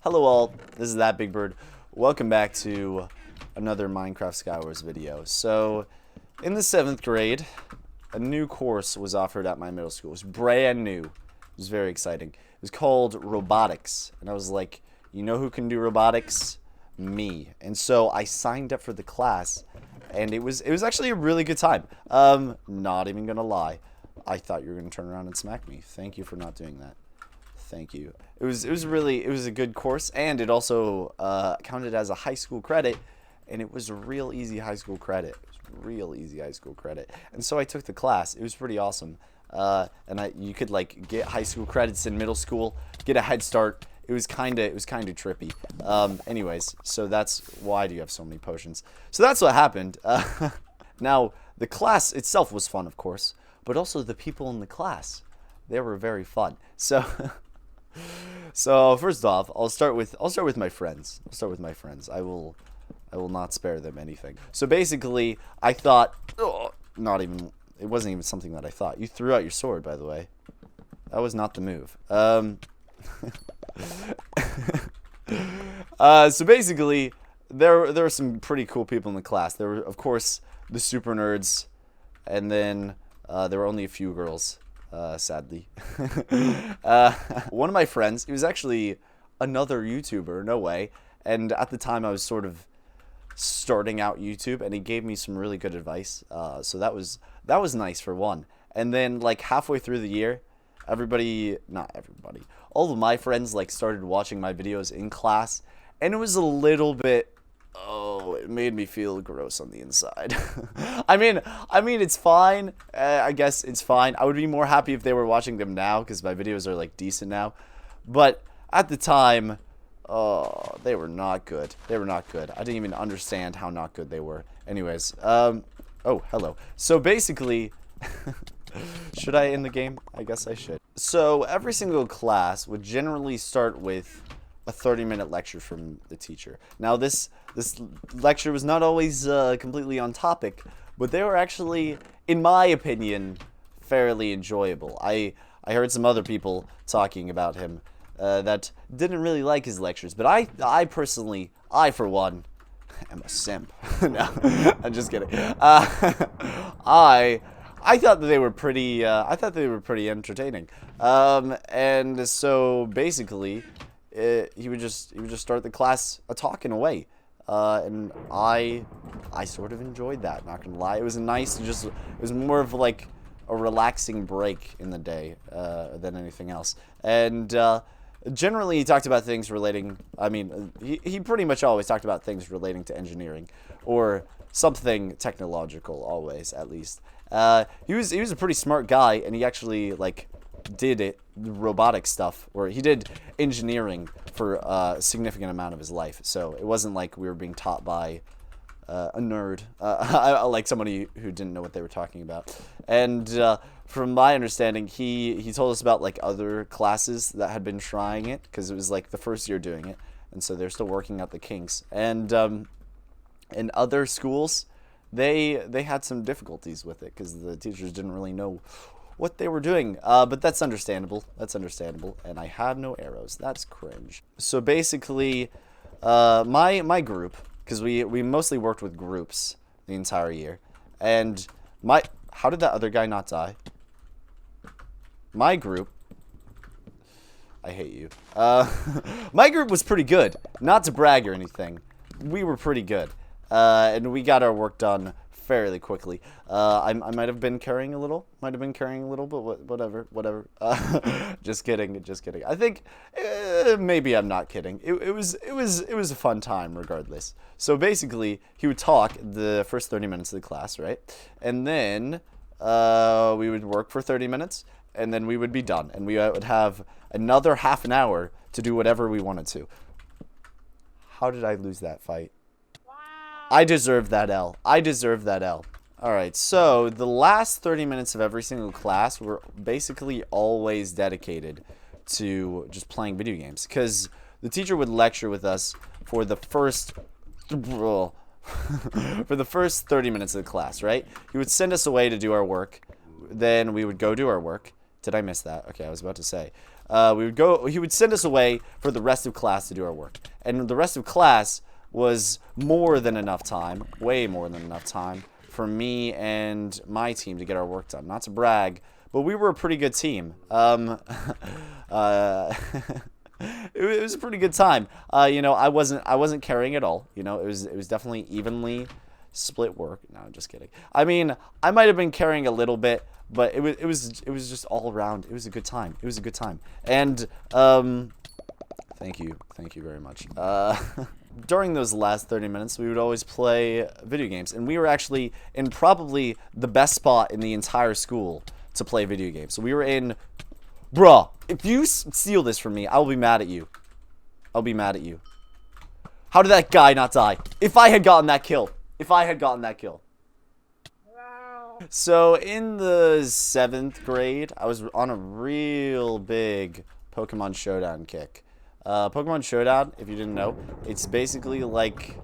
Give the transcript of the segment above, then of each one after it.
Hello all, this is That Big Bird. Welcome back to another Minecraft Skywars video. So, in the 7th grade, a new course was offered at my middle school. It was brand new. It was very exciting. It was called Robotics. And I was like, you know who can do robotics? Me. And so I signed up for the class, and it was actually a really good time. Not even gonna lie. I thought you were gonna turn around and smack me. Thank you for not doing that. Thank you. It was a good course, and it also counted as a high school credit, and it was a real easy high school credit. And so I took the class. It was pretty awesome. And you could like get high school credits in middle school, get a head start. It was kind of trippy. Anyways, so that's why do you have so many potions? So that's what happened. Now the class itself was fun, of course, but also the people in the class, they were very fun. So first off, I'll start with my friends. I will not spare them anything. So basically, I thought, it wasn't even something that I thought. You threw out your sword, by the way. That was not the move. So basically, there were some pretty cool people in the class. There were, of course, the super nerds, and then there were only a few girls. Sadly. One of my friends, he was actually another YouTuber, no way, and at the time I was sort of starting out YouTube, and he gave me some really good advice, so that was nice for one. And then like halfway through the year, not everybody, all of my friends like started watching my videos in class, and it was a little bit, it made me feel gross on the inside. I mean, it's fine. I guess it's fine. I would be more happy if they were watching them now, because my videos are, like, decent now. But at the time, they were not good. I didn't even understand how not good they were. Anyways, oh, hello. So, basically, should I end the game? I guess I should. So, every single class would generally start with a 30-minute lecture from the teacher. Now this lecture was not always completely on topic, but they were actually, in my opinion, fairly enjoyable. I heard some other people talking about him that didn't really like his lectures, but I personally, for one, am a simp. No, I'm just kidding. I thought that they were pretty entertaining. And so basically, he would just start the class talking away, and I sort of enjoyed that. Not gonna lie, it was nice. It was more of like a relaxing break in the day than anything else. And generally, he talked about things relating. I mean, he pretty much always talked about things relating to engineering or something technological. Always, at least. He was a pretty smart guy, and he actually like did robotics stuff, or he did engineering for a significant amount of his life. So it wasn't like we were being taught by a nerd, like somebody who didn't know what they were talking about. And from my understanding, he told us about like other classes that had been trying it, because it was like the first year doing it, and so they're still working out the kinks. And in other schools, they had some difficulties with it because the teachers didn't really know what they were doing, but that's understandable. And I had no arrows. That's cringe. So basically, my group, because we mostly worked with groups the entire year, and how did that other guy not die? My group, I hate you. My group was pretty good. Not to brag or anything, we were pretty good, and we got our work done fairly quickly. I might have been carrying a little, but whatever. Just kidding. I think maybe I'm not kidding. It was a fun time regardless. So basically, he would talk the first 30 minutes of the class, right? And then we would work for 30 minutes, and then we would be done, and we would have another half an hour to do whatever we wanted to. How did I lose that fight? I deserve that L. Alright, so the last 30 minutes of every single class were basically always dedicated to just playing video games, because the teacher would lecture with us for the first 30 minutes of the class, right? He would send us away to do our work. Then we would go do our work. Did I miss that? Okay, I was about to say. he would send us away for the rest of class to do our work. And the rest of class was more than enough time, way more than enough time, for me and my team to get our work done. Not to brag, but we were a pretty good team. It was a pretty good time. You know, I wasn't carrying it all. You know, it was definitely evenly split work. No, I'm just kidding. I mean, I might have been carrying a little bit, but it was just all around. It was a good time. It was a good time. And thank you very much. During those last 30 minutes, we would always play video games, and we were actually in probably the best spot in the entire school to play video games. So we were in, bruh, if you steal this from me, I'll be mad at you. I'll be mad at you. How did that guy not die? If I had gotten that kill. If I had gotten that kill. So in the 7th grade, I was on a real big Pokemon Showdown kick. Pokemon Showdown, if you didn't know, it's basically like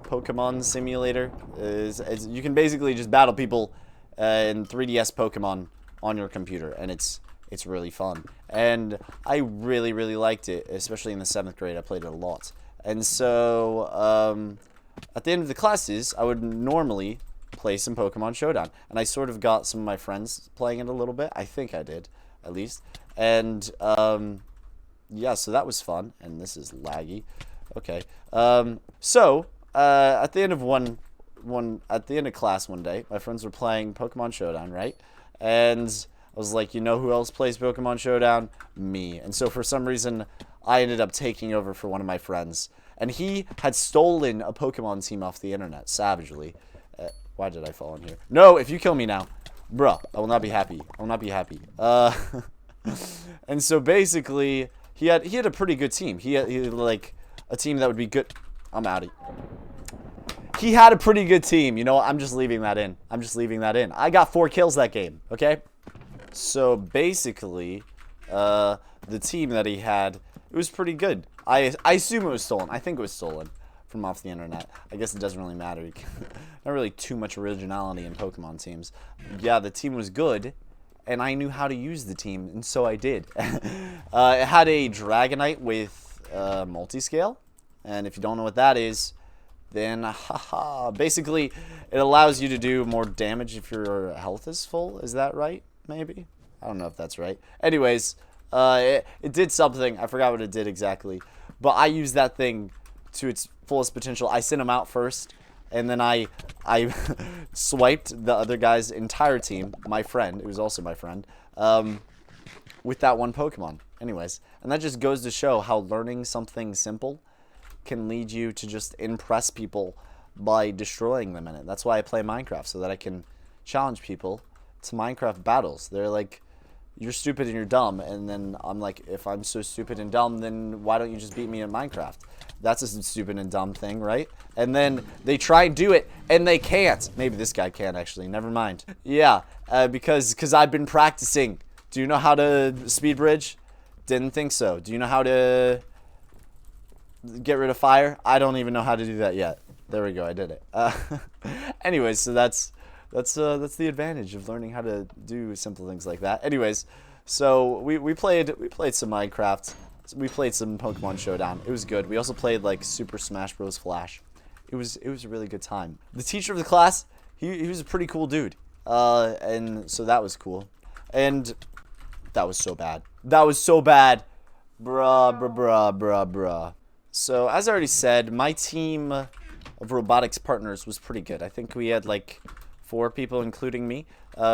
Pokemon Simulator. You can basically just battle people in 3DS Pokemon on your computer, and it's really fun. And I really liked it, especially in the 7th grade. I played it a lot. And so at the end of the classes, I would normally play some Pokemon Showdown, and I sort of got some of my friends playing it a little bit. I think I did, at least. And yeah, so that was fun. And this is laggy. Okay. So at the end of class one day, my friends were playing Pokemon Showdown, right? And I was like, you know who else plays Pokemon Showdown? Me. And so for some reason, I ended up taking over for one of my friends. And he had stolen a Pokemon team off the internet, savagely. Why did I fall in here? No, if you kill me now, bruh, I will not be happy. I will not be happy. And so basically, he had a pretty good team. He had like a team that would be good. I'm out of here. He had a pretty good team. You know what? I'm just leaving that in. I'm just leaving that in. I got 4 kills that game, okay? So basically, the team that he had, it was pretty good. I assume it was stolen. I think it was stolen from off the internet. I guess it doesn't really matter. Not really too much originality in Pokemon teams. Yeah, the team was good, and I knew how to use the team, and so I did. It had a Dragonite with multi-scale, and if you don't know what that is, then haha. Basically, it allows you to do more damage if your health is full. Is that right? Maybe? I don't know if that's right. Anyways, it did something. I forgot what it did exactly. But I used that thing to its fullest potential. I sent him out first, and then I swiped the other guy's entire team, my friend, who was also my friend, with that one Pokemon. Anyways, and that just goes to show how learning something simple can lead you to just impress people by destroying them in it. That's why I play Minecraft, so that I can challenge people to Minecraft battles. They're like, you're stupid and you're dumb, and then I'm like, if I'm so stupid and dumb, then why don't you just beat me in Minecraft? That's a stupid and dumb thing, right? And then they try and do it, and they can't. Maybe this guy can, actually. Never mind. Yeah, because I've been practicing. Do you know how to speed bridge? Didn't think so. Do you know how to get rid of fire? I don't even know how to do that yet. There we go. I did it. Anyways, so that's the advantage of learning how to do simple things like that. Anyways, so we played some Minecraft. We played some Pokemon Showdown. It was good. We also played like Super Smash Bros. Flash. It was a really good time. The teacher of the class, he was a pretty cool dude. And so that was cool. And that was so bad. That was so bad. Bruh. So as I already said, my team of robotics partners was pretty good. I think we had like 4 people, including me.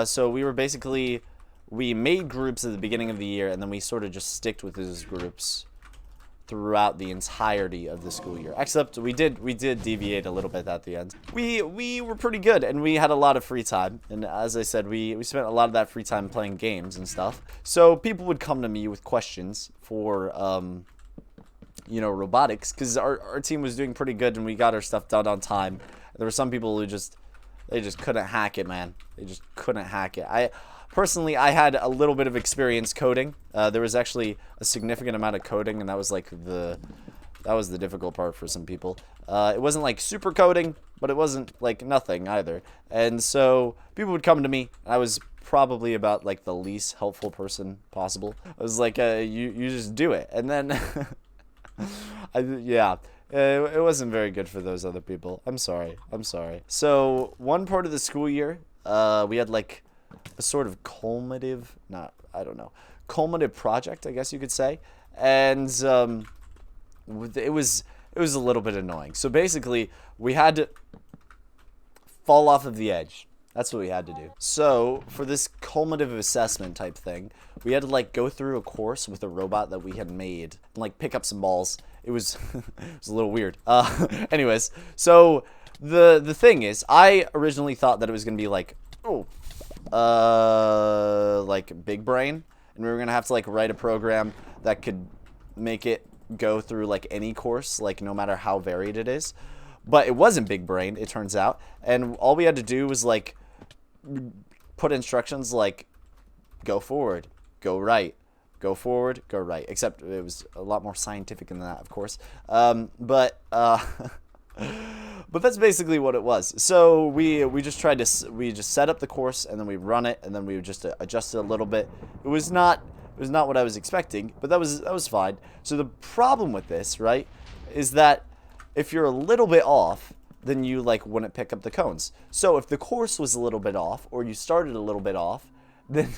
So we were basically, we made groups at the beginning of the year, and then we sort of just sticked with those groups throughout the entirety of the school year. Except we did deviate a little bit at the end. We were pretty good, and we had a lot of free time. And as I said, we spent a lot of that free time playing games and stuff. So people would come to me with questions for you know, robotics, because our team was doing pretty good, and we got our stuff done on time. There were some people who they just couldn't hack it, man. They just couldn't hack it. Personally, I had a little bit of experience coding. There was actually a significant amount of coding, and that was like the difficult part for some people. It wasn't like super coding, but it wasn't like nothing either. And so people would come to me. I was probably about like the least helpful person possible. I was like, you just do it, and then yeah. It wasn't very good for those other people. I'm sorry. I'm sorry. So one part of the school year, we had like a sort of culminative project, I guess you could say, and it was a little bit annoying. So basically, we had to fall off of the edge. That's what we had to do. So for this culminative assessment type thing, we had to like go through a course with a robot that we had made and like pick up some balls. It was it was a little weird. Anyways, so the thing is, I originally thought that it was gonna be like like big brain, and we were gonna have to like write a program that could make it go through like any course, like no matter how varied it is. But it wasn't big brain, it turns out, and all we had to do was like put instructions like go forward, go right, go forward, go right. Except it was a lot more scientific than that, of course. But that's basically what it was. So we just set up the course, and then we run it, and then we would just adjust it a little bit. It was not what I was expecting, but that was fine. So the problem with this, right, is that if you're a little bit off, then you like wouldn't pick up the cones. So if the course was a little bit off, or you started a little bit off, then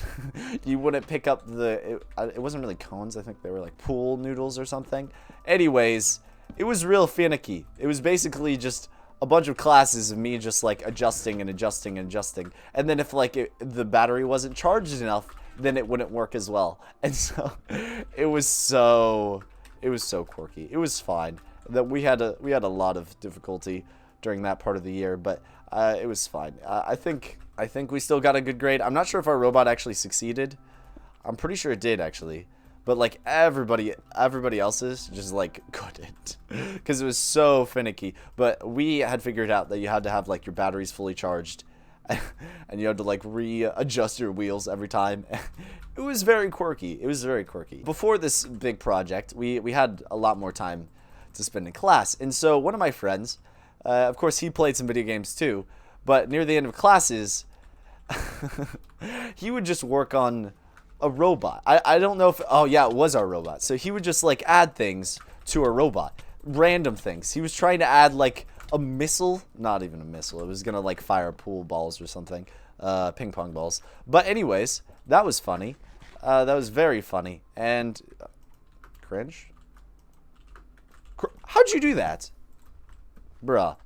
you wouldn't pick up it wasn't really cones. I think they were like pool noodles or something. Anyways, it was real finicky. It was basically just a bunch of classes of me just like adjusting and adjusting and adjusting. And then if like the battery wasn't charged enough, then it wouldn't work as well. And so it was so quirky. It was fine. That we had a lot of difficulty during that part of the year, but it was fine. I think we still got a good grade. I'm not sure if our robot actually succeeded. I'm pretty sure it did actually, but like everybody else's just like couldn't, because it was so finicky. But we had figured out that you had to have like your batteries fully charged, and you had to like readjust your wheels every time. It was very quirky. Before this big project, we had a lot more time to spend in class, and so one of my friends, of course he played some video games too, but near the end of classes he would just work on a robot. I don't know if, oh yeah, it was our robot. So he would just like add things to a robot, random things. He was trying to add like a missile, not even a missile, it was gonna like fire pool balls or something, ping pong balls. But anyways, that was funny. That was very funny. And cringe. How'd you do that? Bruh.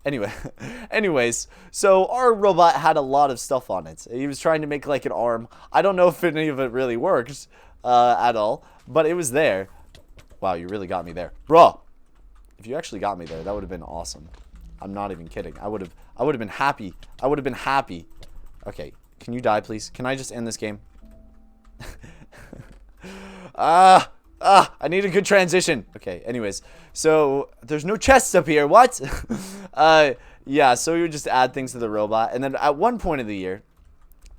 Anyways, so our robot had a lot of stuff on it. He was trying to make like an arm. I don't know if any of it really worked at all, but it was there. Wow, you really got me there. Bruh. If you actually got me there, that would have been awesome. I'm not even kidding. I would have been happy. I would have been happy. Okay, can you die, please? Can I just end this game? I need a good transition. Okay, anyways. So, there's no chests up here. What? Yeah, so we would just add things to the robot. And then at one point of the year,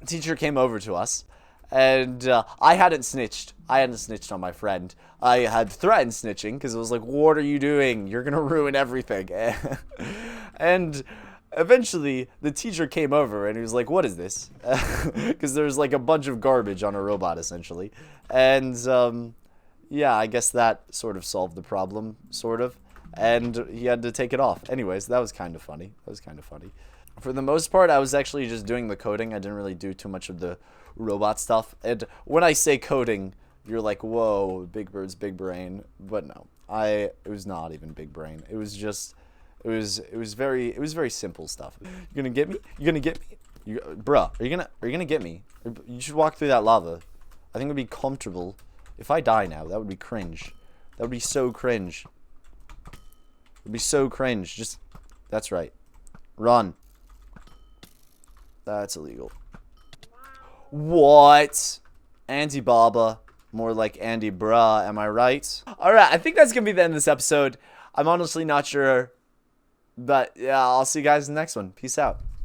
a teacher came over to us. And I hadn't snitched. I hadn't snitched on my friend. I had threatened snitching because it was like, what are you doing? You're going to ruin everything. And eventually, the teacher came over and he was like, what is this? Because there's like a bunch of garbage on a robot, essentially. And yeah, I guess that sort of solved the problem, sort of. And he had to take it off. Anyways, that was kind of funny. For the most part, I was actually just doing the coding. I didn't really do too much of the robot stuff. And when I say coding, you're like, whoa, Big Bird's big brain. But no, it was not even big brain. It was just, it was very simple stuff. You gonna get me? You gonna get me? Bruh, are you gonna get me? You should walk through that lava. I think it'd be comfortable. If I die now, that would be cringe. That would be so cringe. It would be so cringe. Just, that's right. Run. That's illegal. What? Andy Baba. More like Andy Bruh, am I right? Alright, I think that's gonna be the end of this episode. I'm honestly not sure. But yeah, I'll see you guys in the next one. Peace out.